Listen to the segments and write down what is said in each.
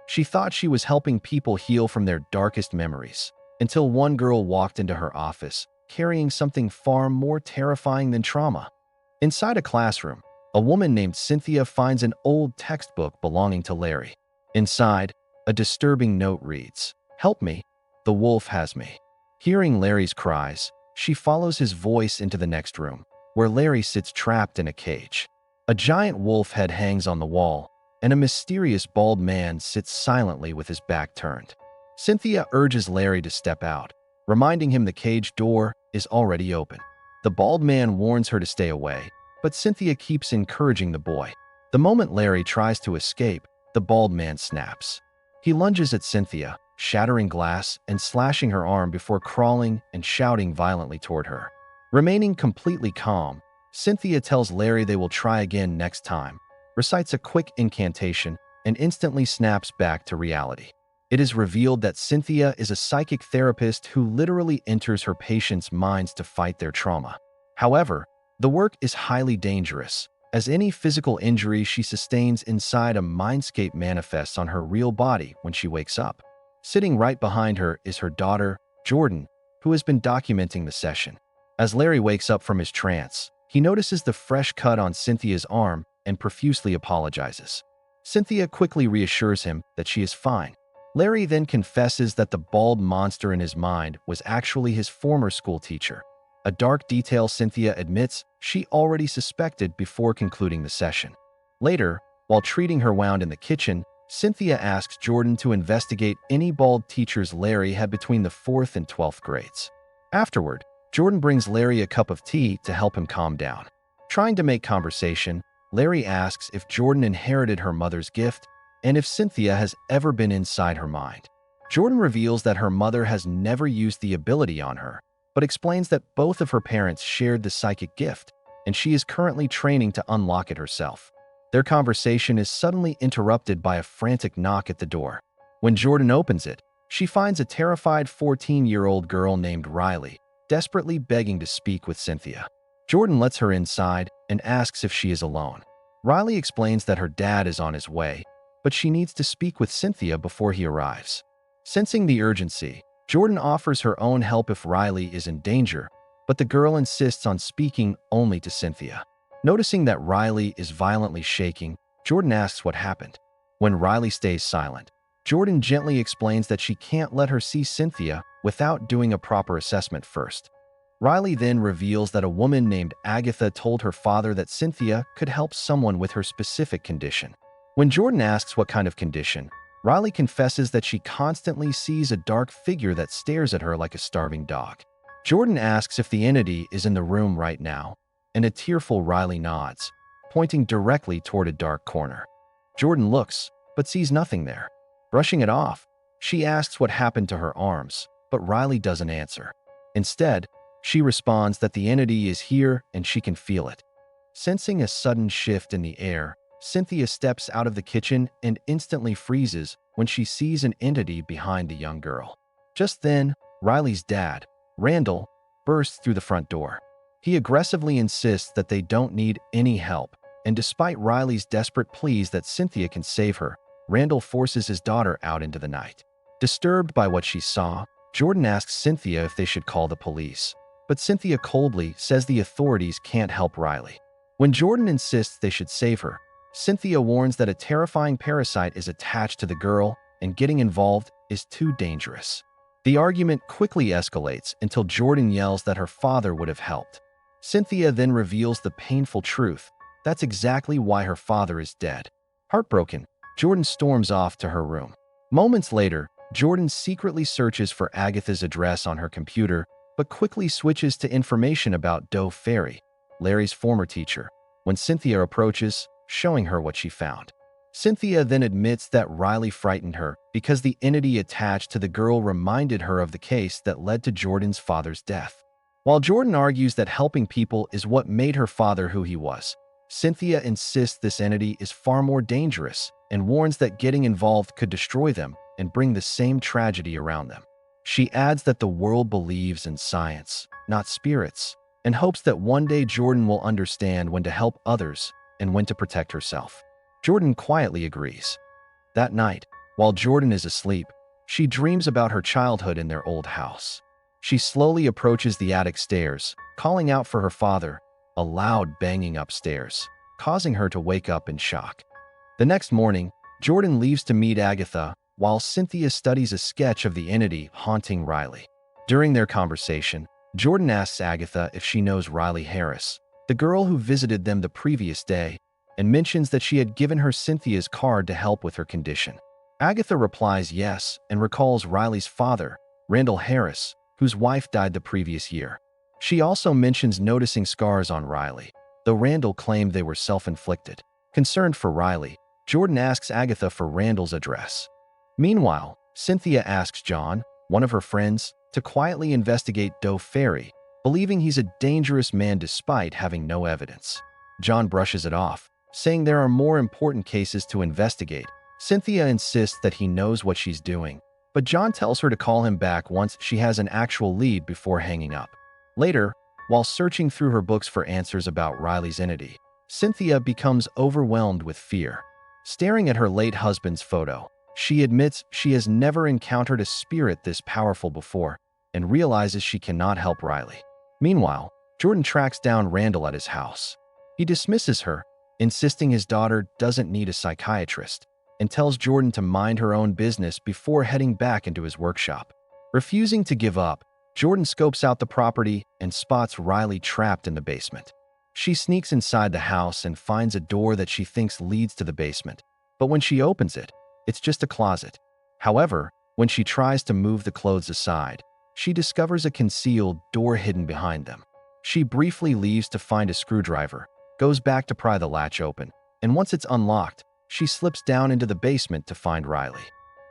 She thought she was helping people heal from their darkest memories, until one girl walked into her office, carrying something far more terrifying than trauma. Inside a classroom, a woman named Cynthia finds an old textbook belonging to Larry. Inside, a disturbing note reads, "Help me, the wolf has me." Hearing Larry's cries, she follows his voice into the next room, where Larry sits trapped in a cage. A giant wolf head hangs on the wall, and a mysterious bald man sits silently with his back turned. Cynthia urges Larry to step out, reminding him the cage door is already open. The bald man warns her to stay away, but Cynthia keeps encouraging the boy. The moment Larry tries to escape, the bald man snaps. He lunges at Cynthia, shattering glass and slashing her arm before crawling and shouting violently toward her. Remaining completely calm, Cynthia tells Larry they will try again next time, recites a quick incantation, and instantly snaps back to reality. It is revealed that Cynthia is a psychic therapist who literally enters her patients' minds to fight their trauma. However, the work is highly dangerous, as any physical injury she sustains inside a mindscape manifests on her real body when she wakes up. Sitting right behind her is her daughter, Jordan, who has been documenting the session. As Larry wakes up from his trance, he notices the fresh cut on Cynthia's arm and profusely apologizes. Cynthia quickly reassures him that she is fine. Larry then confesses that the bald monster in his mind was actually his former school teacher, a dark detail Cynthia admits she already suspected before concluding the session. Later, while treating her wound in the kitchen, Cynthia asks Jordan to investigate any bald teachers Larry had between the 4th and 12th grades. Afterward, Jordan brings Larry a cup of tea to help him calm down. Trying to make conversation, Larry asks if Jordan inherited her mother's gift and if Cynthia has ever been inside her mind. Jordan reveals that her mother has never used the ability on her, but explains that both of her parents shared the psychic gift, and she is currently training to unlock it herself. Their conversation is suddenly interrupted by a frantic knock at the door. When Jordan opens it, she finds a terrified 14-year-old girl named Riley, desperately begging to speak with Cynthia. Jordan lets her inside and asks if she is alone. Riley explains that her dad is on his way, but she needs to speak with Cynthia before he arrives. Sensing the urgency, Jordan offers her own help if Riley is in danger, but the girl insists on speaking only to Cynthia. Noticing that Riley is violently shaking, Jordan asks what happened. When Riley stays silent, Jordan gently explains that she can't let her see Cynthia without doing a proper assessment first. Riley then reveals that a woman named Agatha told her father that Cynthia could help someone with her specific condition. When Jordan asks what kind of condition, Riley confesses that she constantly sees a dark figure that stares at her like a starving dog. Jordan asks if the entity is in the room right now, and a tearful Riley nods, pointing directly toward a dark corner. Jordan looks, but sees nothing there. Brushing it off, she asks what happened to her arms, but Riley doesn't answer. Instead, she responds that the entity is here and she can feel it. Sensing a sudden shift in the air, Cynthia steps out of the kitchen and instantly freezes when she sees an entity behind the young girl. Just then, Riley's dad, Randall, bursts through the front door. He aggressively insists that they don't need any help, and despite Riley's desperate pleas that Cynthia can save her, Randall forces his daughter out into the night. Disturbed by what she saw, Jordan asks Cynthia if they should call the police, but Cynthia coldly says the authorities can't help Riley. When Jordan insists they should save her, Cynthia warns that a terrifying parasite is attached to the girl and getting involved is too dangerous. The argument quickly escalates until Jordan yells that her father would have helped. Cynthia then reveals the painful truth. That's exactly why her father is dead. Heartbroken, Jordan storms off to her room. Moments later, Jordan secretly searches for Agatha's address on her computer, but quickly switches to information about Doe Ferry, Larry's former teacher, when Cynthia approaches, showing her what she found. Cynthia then admits that Riley frightened her because the entity attached to the girl reminded her of the case that led to Jordan's father's death. While Jordan argues that helping people is what made her father who he was, Cynthia insists this entity is far more dangerous and warns that getting involved could destroy them and bring the same tragedy around them. She adds that the world believes in science, not spirits, and hopes that one day Jordan will understand when to help others and when to protect herself. Jordan quietly agrees. That night, While Jordan is asleep, she dreams about her childhood in their old house. She slowly approaches the attic stairs, calling out for her father, a loud banging upstairs, causing her to wake up in shock. The next morning, Jordan leaves to meet Agatha, while Cynthia studies a sketch of the entity haunting Riley. During their conversation, Jordan asks Agatha if she knows Riley Harris, the girl who visited them the previous day, and mentions that she had given her Cynthia's card to help with her condition. Agatha replies yes and recalls Riley's father, Randall Harris, whose wife died the previous year. She also mentions noticing scars on Riley, though Randall claimed they were self-inflicted. Concerned for Riley, Jordan asks Agatha for Randall's address. Meanwhile, Cynthia asks John, one of her friends, to quietly investigate Doe Ferry, believing he's a dangerous man despite having no evidence. John brushes it off, saying there are more important cases to investigate. Cynthia insists that he knows what she's doing, but John tells her to call him back once she has an actual lead before hanging up. Later, while searching through her books for answers about Riley's entity, Cynthia becomes overwhelmed with fear. Staring at her late husband's photo, she admits she has never encountered a spirit this powerful before and realizes she cannot help Riley. Meanwhile, Jordan tracks down Randall at his house. He dismisses her, insisting his daughter doesn't need a psychiatrist, and tells Jordan to mind her own business before heading back into his workshop. Refusing to give up, Jordan scopes out the property and spots Riley trapped in the basement. She sneaks inside the house and finds a door that she thinks leads to the basement, but when she opens it, it's just a closet. However, when she tries to move the clothes aside, she discovers a concealed door hidden behind them. She briefly leaves to find a screwdriver, goes back to pry the latch open, and once it's unlocked, she slips down into the basement to find Riley.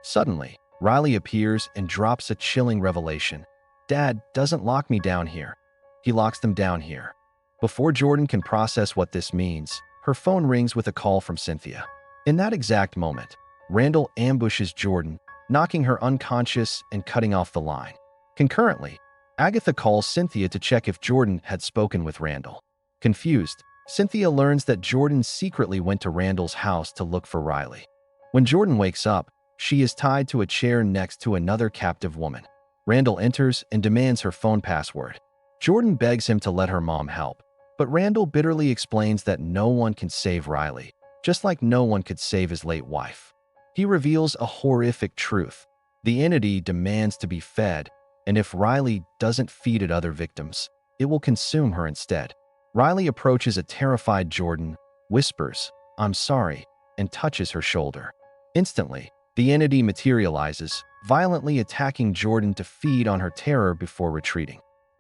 Suddenly, Riley appears and drops a chilling revelation. "Dad doesn't lock me down here. He locks them down here." Before Jordan can process what this means, her phone rings with a call from Cynthia. In that exact moment, Randall ambushes Jordan, knocking her unconscious and cutting off the line. Concurrently, Agatha calls Cynthia to check if Jordan had spoken with Randall. Confused, Cynthia learns that Jordan secretly went to Randall's house to look for Riley. When Jordan wakes up, she is tied to a chair next to another captive woman. Randall enters and demands her phone password. Jordan begs him to let her mom help, but Randall bitterly explains that no one can save Riley, just like no one could save his late wife. He reveals a horrific truth. The entity demands to be fed, and if Riley doesn't feed it other victims, it will consume her instead. Riley approaches a terrified Jordan, whispers, "I'm sorry," and touches her shoulder. Instantly, the entity materializes, violently attacking Jordan to feed on her terror before retreating.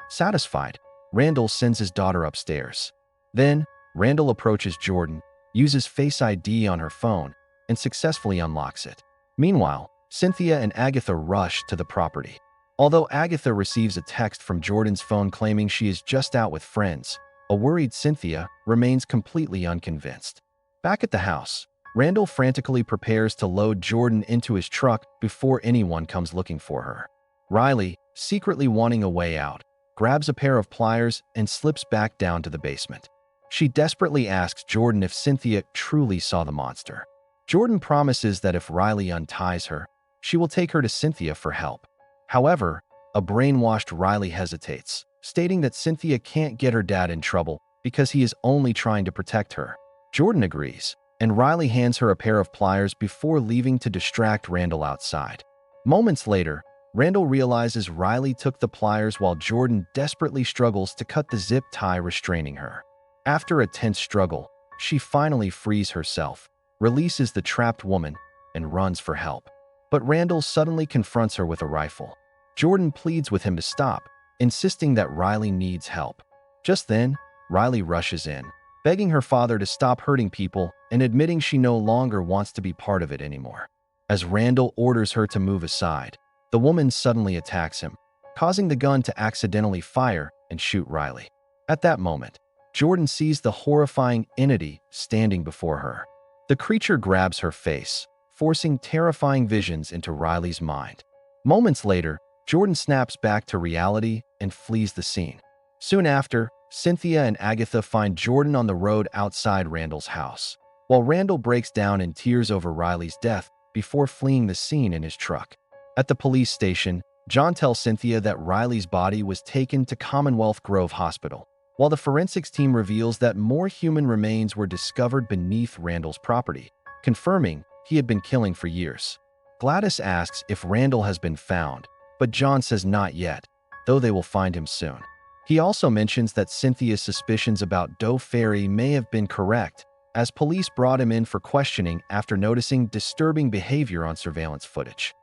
Satisfied, Randall sends his daughter upstairs. Then, Randall approaches Jordan, uses Face ID on her phone, and successfully unlocks it. Meanwhile, Cynthia and Agatha rush to the property. Although Agatha receives a text from Jordan's phone claiming she is just out with friends, a worried Cynthia remains completely unconvinced. Back at the house, Randall frantically prepares to load Jordan into his truck before anyone comes looking for her. Riley, secretly wanting a way out, grabs a pair of pliers and slips back down to the basement. She desperately asks Jordan if Cynthia truly saw the monster. Jordan promises that if Riley unties her, she will take her to Cynthia for help. However, a brainwashed Riley hesitates, stating that Cynthia can't get her dad in trouble because he is only trying to protect her. Jordan agrees, and Riley hands her a pair of pliers before leaving to distract Randall outside. Moments later, Randall realizes Riley took the pliers while Jordan desperately struggles to cut the zip tie restraining her. After a tense struggle, she finally frees herself, releases the trapped woman, and runs for help. But Randall suddenly confronts her with a rifle. Jordan pleads with him to stop, insisting that Riley needs help. Just then, Riley rushes in, begging her father to stop hurting people and admitting she no longer wants to be part of it anymore. As Randall orders her to move aside, the woman suddenly attacks him, causing the gun to accidentally fire and shoot Riley. At that moment, Jordan sees the horrifying entity standing before her. The creature grabs her face, forcing terrifying visions into Riley's mind. Moments later, Jordan snaps back to reality and flees the scene. Soon after, Cynthia and Agatha find Jordan on the road outside Randall's house. While Randall breaks down in tears over Riley's death, before fleeing the scene in his truck. At the police station, John tells Cynthia that Riley's body was taken to Commonwealth Grove Hospital, while the forensics team reveals that more human remains were discovered beneath Randall's property, confirming he had been killing for years. Gladys asks if Randall has been found, but John says not yet, though they will find him soon. He also mentions that Cynthia's suspicions about Doe Ferry may have been correct, as police brought him in for questioning after noticing disturbing behavior on surveillance footage.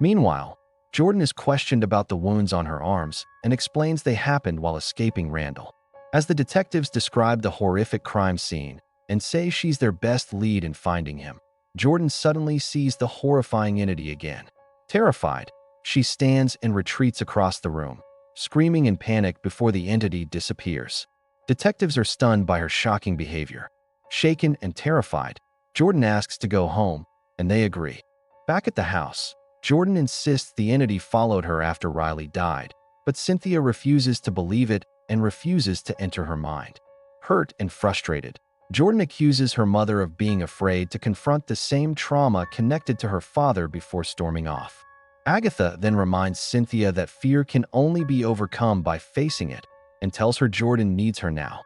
Meanwhile, Jordan is questioned about the wounds on her arms and explains they happened while escaping Randall. As the detectives describe the horrific crime scene and say she's their best lead in finding him, Jordan suddenly sees the horrifying entity again. Terrified, she stands and retreats across the room, screaming in panic before the entity disappears. Detectives are stunned by her shocking behavior. Shaken and terrified, Jordan asks to go home, and they agree. Back at the house, Jordan insists the entity followed her after Riley died, but Cynthia refuses to believe it and refuses to enter her mind. Hurt and frustrated, Jordan accuses her mother of being afraid to confront the same trauma connected to her father before storming off. Agatha then reminds Cynthia that fear can only be overcome by facing it and tells her Jordan needs her now.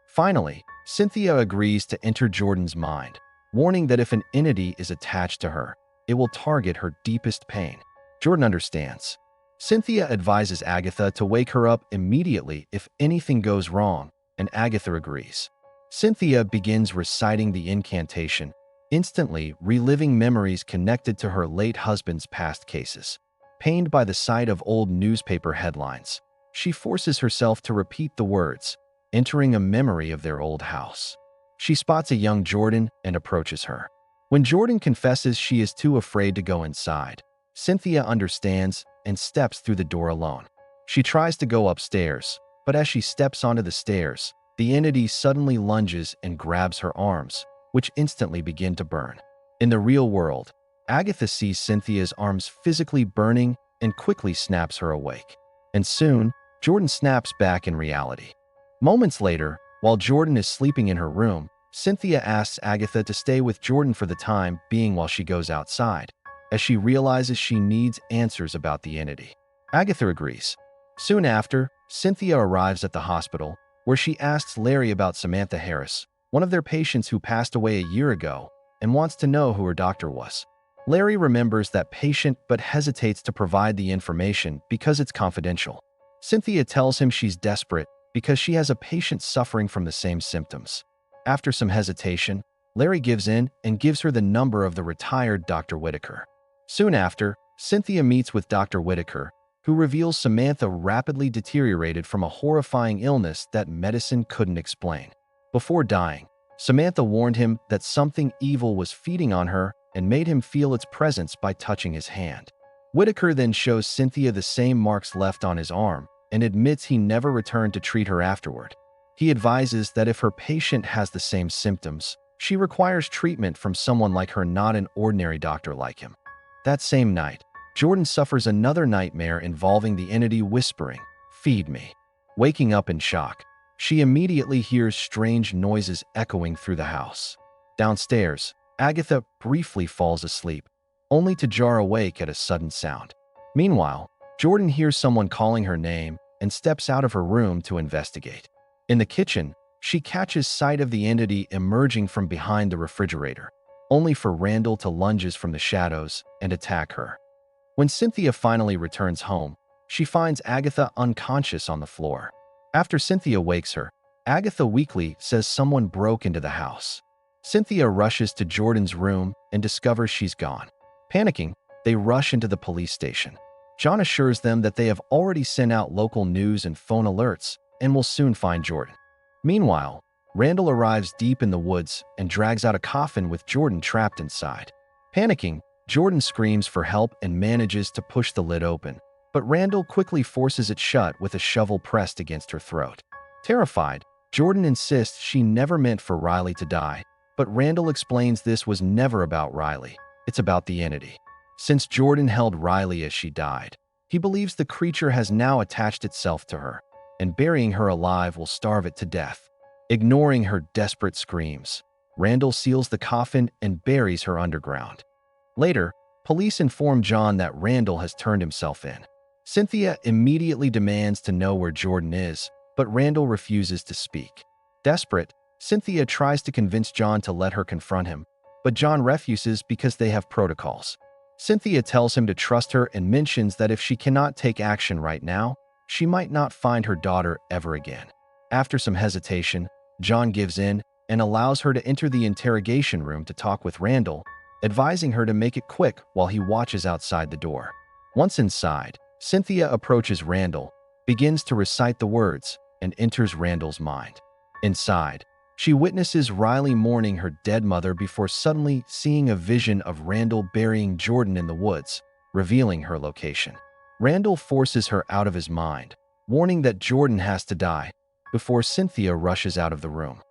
Finally, Cynthia agrees to enter Jordan's mind, warning that if an entity is attached to her, it will target her deepest pain. Jordan understands. Cynthia advises Agatha to wake her up immediately if anything goes wrong, and Agatha agrees. Cynthia begins reciting the incantation, instantly reliving memories connected to her late husband's past cases. Pained by the sight of old newspaper headlines, she forces herself to repeat the words, entering a memory of their old house. She spots a young Jordan and approaches her. When Jordan confesses she is too afraid to go inside, Cynthia understands and steps through the door alone. She tries to go upstairs, but as she steps onto the stairs, the entity suddenly lunges and grabs her arms, which instantly begin to burn. In the real world, Agatha sees Cynthia's arms physically burning and quickly snaps her awake. And soon, Jordan snaps back in reality. Moments later, while Jordan is sleeping in her room, Cynthia asks Agatha to stay with Jordan for the time being while she goes outside, as she realizes she needs answers about the entity. Agatha agrees. Soon after, Cynthia arrives at the hospital, where she asks Larry about Samantha Harris, one of their patients who passed away a year ago, and wants to know who her doctor was. Larry remembers that patient but hesitates to provide the information because it's confidential. Cynthia tells him she's desperate because she has a patient suffering from the same symptoms. After some hesitation, Larry gives in and gives her the number of the retired Dr. Whitaker. Soon after, Cynthia meets with Dr. Whitaker, who reveals Samantha rapidly deteriorated from a horrifying illness that medicine couldn't explain. Before dying, Samantha warned him that something evil was feeding on her and made him feel its presence by touching his hand. Whitaker then shows Cynthia the same marks left on his arm and admits he never returned to treat her afterward. He advises that if her patient has the same symptoms, she requires treatment from someone like her, not an ordinary doctor like him. That same night, Jordan suffers another nightmare involving the entity whispering, "Feed me." Waking up in shock, she immediately hears strange noises echoing through the house. Downstairs, Agatha briefly falls asleep, only to jar awake at a sudden sound. Meanwhile, Jordan hears someone calling her name and steps out of her room to investigate. In the kitchen, she catches sight of the entity emerging from behind the refrigerator, only for Randall to lunges from the shadows and attack her. When Cynthia finally returns home, she finds Agatha unconscious on the floor. After Cynthia wakes her, Agatha weakly says someone broke into the house. Cynthia rushes to Jordan's room and discovers she's gone. Panicking, they rush into the police station. John assures them that they have already sent out local news and phone alerts and will soon find Jordan. Meanwhile, Randall arrives deep in the woods and drags out a coffin with Jordan trapped inside. Panicking, Jordan screams for help and manages to push the lid open, but Randall quickly forces it shut with a shovel pressed against her throat. Terrified, Jordan insists she never meant for Riley to die, but Randall explains this was never about Riley, it's about the entity. Since Jordan held Riley as she died, he believes the creature has now attached itself to her, and burying her alive will starve it to death. Ignoring her desperate screams, Randall seals the coffin and buries her underground. Later, police inform John that Randall has turned himself in. Cynthia immediately demands to know where Jordan is, but Randall refuses to speak. Desperate, Cynthia tries to convince John to let her confront him, but John refuses because they have protocols. Cynthia tells him to trust her and mentions that if she cannot take action right now, she might not find her daughter ever again. After some hesitation, John gives in and allows her to enter the interrogation room to talk with Randall, advising her to make it quick while he watches outside the door. Once inside, Cynthia approaches Randall, begins to recite the words, and enters Randall's mind. Inside, she witnesses Riley mourning her dead mother before suddenly seeing a vision of Randall burying Jordan in the woods, revealing her location. Randall forces her out of his mind, warning that Jordan has to die, before Cynthia rushes out of the room.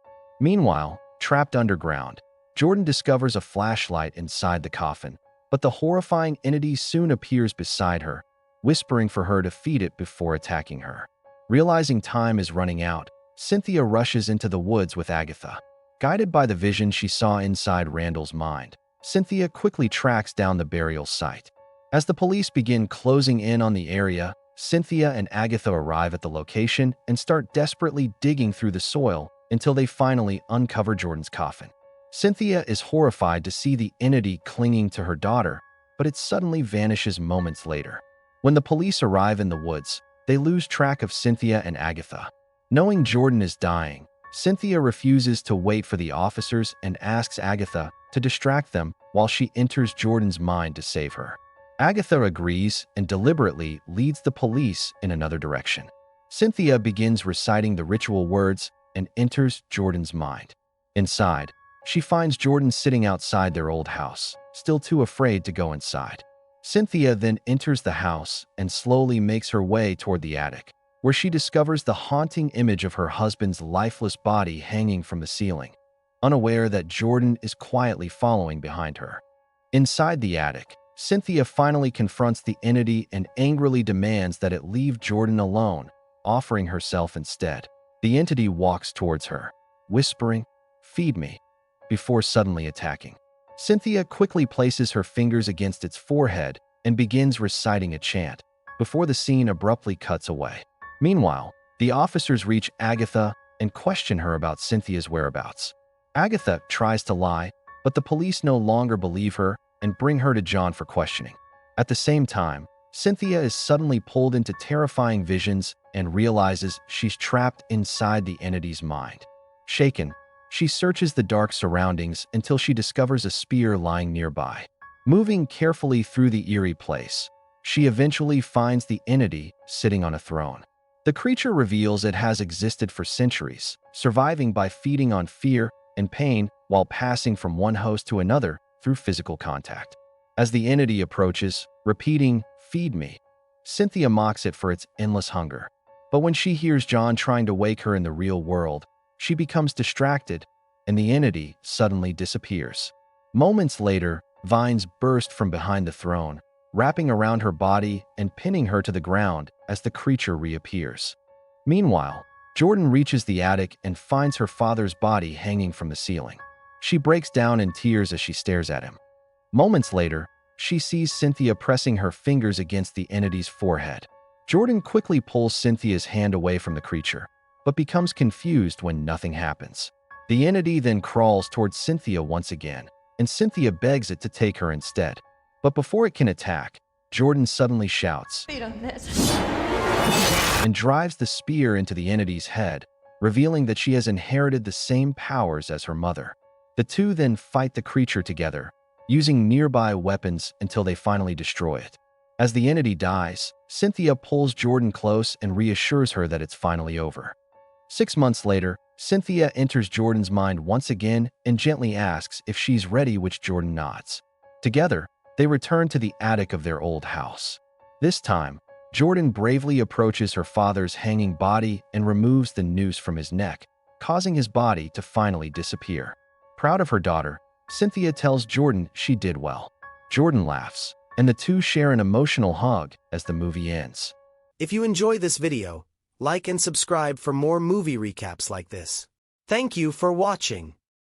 Meanwhile, trapped underground, Jordan discovers a flashlight inside the coffin, but the horrifying entity soon appears beside her, whispering for her to feed it before attacking her. Realizing time is running out, Cynthia rushes into the woods with Agatha. Guided by the vision she saw inside Randall's mind, Cynthia quickly tracks down the burial site. As the police begin closing in on the area, Cynthia and Agatha arrive at the location and start desperately digging through the soil until they finally uncover Jordan's coffin. Cynthia is horrified to see the entity clinging to her daughter, but it suddenly vanishes moments later. When the police arrive in the woods, they lose track of Cynthia and Agatha. Knowing Jordan is dying, Cynthia refuses to wait for the officers and asks Agatha to distract them while she enters Jordan's mind to save her. Agatha agrees and deliberately leads the police in another direction. Cynthia begins reciting the ritual words and enters Jordan's mind. Inside, she finds Jordan sitting outside their old house, still too afraid to go inside. Cynthia then enters the house and slowly makes her way toward the attic, where she discovers the haunting image of her husband's lifeless body hanging from the ceiling, unaware that Jordan is quietly following behind her. Inside the attic, Cynthia finally confronts the entity and angrily demands that it leave Jordan alone, offering herself instead. The entity walks towards her, whispering, "Feed me," before suddenly attacking. Cynthia quickly places her fingers against its forehead and begins reciting a chant, before the scene abruptly cuts away. Meanwhile, the officers reach Agatha and question her about Cynthia's whereabouts. Agatha tries to lie, but the police no longer believe her and bring her to John for questioning. At the same time, Cynthia is suddenly pulled into terrifying visions and realizes she's trapped inside the entity's mind. Shaken, she searches the dark surroundings until she discovers a spear lying nearby. Moving carefully through the eerie place, she eventually finds the entity sitting on a throne. The creature reveals it has existed for centuries, surviving by feeding on fear and pain while passing from one host to another through physical contact. As the entity approaches, repeating, "Feed me," Cynthia mocks it for its endless hunger. But when she hears John trying to wake her in the real world, she becomes distracted, and the entity suddenly disappears. Moments later, vines burst from behind the throne, wrapping around her body and pinning her to the ground as the creature reappears. Meanwhile, Jordan reaches the attic and finds her father's body hanging from the ceiling. She breaks down in tears as she stares at him. Moments later, she sees Cynthia pressing her fingers against the entity's forehead. Jordan quickly pulls Cynthia's hand away from the creature, but becomes confused when nothing happens. The entity then crawls towards Cynthia once again, and Cynthia begs it to take her instead. But before it can attack, Jordan suddenly shouts and drives the spear into the entity's head, revealing that she has inherited the same powers as her mother. The two then fight the creature together, using nearby weapons until they finally destroy it. As the entity dies, Cynthia pulls Jordan close and reassures her that it's finally over. 6 months later, Cynthia enters Jordan's mind once again and gently asks if she's ready, which Jordan nods. Together, they return to the attic of their old house. This time, Jordan bravely approaches her father's hanging body and removes the noose from his neck, causing his body to finally disappear. Proud of her daughter, Cynthia tells Jordan she did well. Jordan laughs, and the two share an emotional hug as the movie ends. If you enjoy this video, like and subscribe for more movie recaps like this. Thank you for watching.